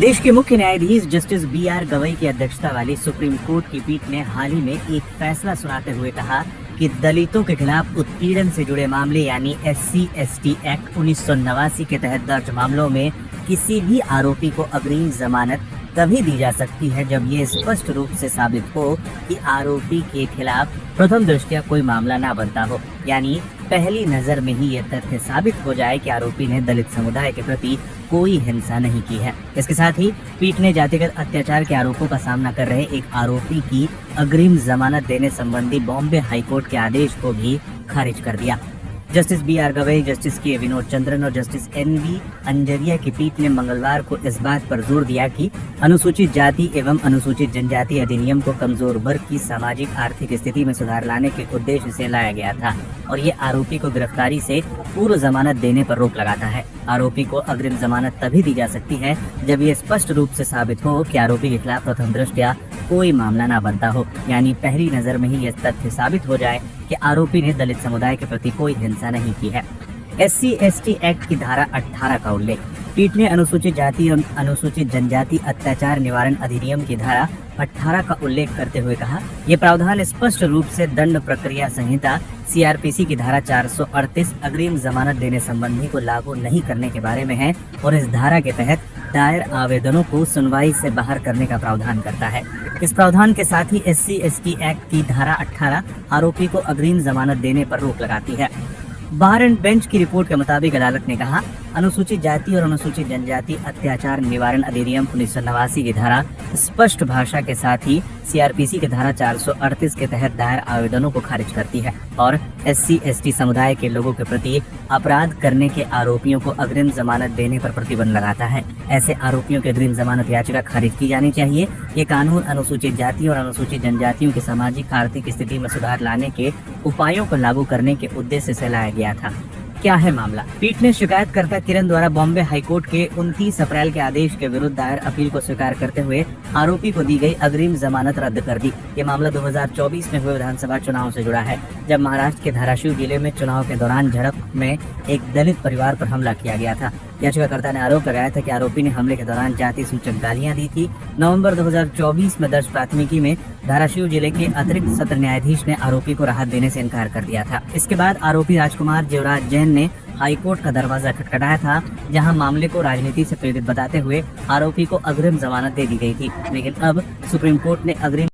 देश के मुख्य न्यायाधीश जस्टिस बी.आर. गवई की अध्यक्षता वाली सुप्रीम कोर्ट की पीठ ने हाल ही में एक फैसला सुनाते हुए कहा कि दलितों के खिलाफ उत्पीड़न से जुड़े मामले यानी SC/ST एक्ट 1989 के तहत दर्ज मामलों में किसी भी आरोपी को अग्रिम जमानत तभी दी जा सकती है जब ये स्पष्ट रूप से साबित हो कि आरोपी के खिलाफ प्रथम दृष्टया कोई मामला ना बनता हो, यानी पहली नजर में ही यह तथ्य साबित हो जाए कि आरोपी ने दलित समुदाय के प्रति कोई हिंसा नहीं की है। इसके साथ ही पीठ ने जातिगत अत्याचार के आरोपों का सामना कर रहे एक आरोपी की अग्रिम जमानत देने संबंधी बॉम्बे हाईकोर्ट के आदेश को भी खारिज कर दिया। Justice B R. गवई, जस्टिस के विनोद चंद्रन और जस्टिस N.V. अंजरिया की पीठ ने मंगलवार को इस बात पर जोर दिया कि अनुसूचित जाति एवं अनुसूचित जनजाति अधिनियम को कमजोर वर्ग की सामाजिक आर्थिक स्थिति में सुधार लाने के उद्देश्य से लाया गया था और ये आरोपी को गिरफ्तारी से पूर्व जमानत देने पर रोक लगाता है। आरोपी को अग्रिम जमानत तभी दी जा सकती है जब ये स्पष्ट रूप से साबित हो कि आरोपी के खिलाफ प्रथम दृष्टया कोई मामला ना बनता हो, यानी पहली नजर में ही यह तथ्य साबित हो जाए कि आरोपी ने दलित समुदाय के प्रति कोई हिंसा नहीं की है। SC/ST एक्ट की धारा 18 का उल्लेख। पीठ ने अनुसूचित जाति और अनुसूचित जनजाति अत्याचार निवारण अधिनियम की धारा 18 का उल्लेख करते हुए कहा, ये प्रावधान स्पष्ट रूप से दंड प्रक्रिया संहिता CRPC की धारा 438 अग्रिम जमानत देने संबंधी को लागू नहीं करने के बारे में है और इस धारा के तहत दायर आवेदनों को सुनवाई से बाहर करने का प्रावधान करता है। इस प्रावधान के साथ ही SC/ST एक्ट की धारा 18 आरोपी को अग्रिम जमानत देने पर रोक लगाती है। बार एंड बेंच की रिपोर्ट के मुताबिक अदालत ने कहा, अनुसूचित जाति और अनुसूचित जनजाति अत्याचार निवारण अधिनियम 1989 की धारा स्पष्ट भाषा के साथ ही CRPC की धारा 438 के तहत दायर आवेदनों को खारिज करती है और SC/ST समुदाय के लोगों के प्रति अपराध करने के आरोपियों को अग्रिम जमानत देने पर प्रतिबंध लगाता है। ऐसे आरोपियों की अग्रिम जमानत याचिका खारिज की जानी चाहिए। ये कानून अनुसूचित जाति और अनुसूचित जनजातियों की सामाजिक आर्थिक स्थिति में सुधार लाने के उपायों को लागू करने के उद्देश्य से लाया गया था। क्या है मामला? पीठ ने शिकायतकर्ता किरण द्वारा बॉम्बे हाईकोर्ट के 29 अप्रैल के आदेश के विरुद्ध दायर अपील को स्वीकार करते हुए आरोपी को दी गई अग्रिम जमानत रद्द कर दी। ये मामला 2024 में हुए विधानसभा चुनाव से जुड़ा है, जब महाराष्ट्र के धाराशिव जिले में चुनाव के दौरान झड़प में एक दलित परिवार पर हमला किया गया था। याचिकाकर्ता ने आरोप लगाया था कि आरोपी ने हमले के दौरान जाति सूचक गालियां दी थी। नवंबर 2024 में दर्ज प्राथमिकी में धाराशिव जिले के अतिरिक्त सत्र न्यायाधीश ने आरोपी को राहत देने से इनकार कर दिया था। इसके बाद आरोपी राजकुमार जीवराज जैन ने हाईकोर्ट का दरवाजा खटखटाया था, जहां मामले को राजनीति से प्रेरित बताते हुए आरोपी को अग्रिम जमानत दे दी गई थी, लेकिन अब सुप्रीम कोर्ट ने अग्रिम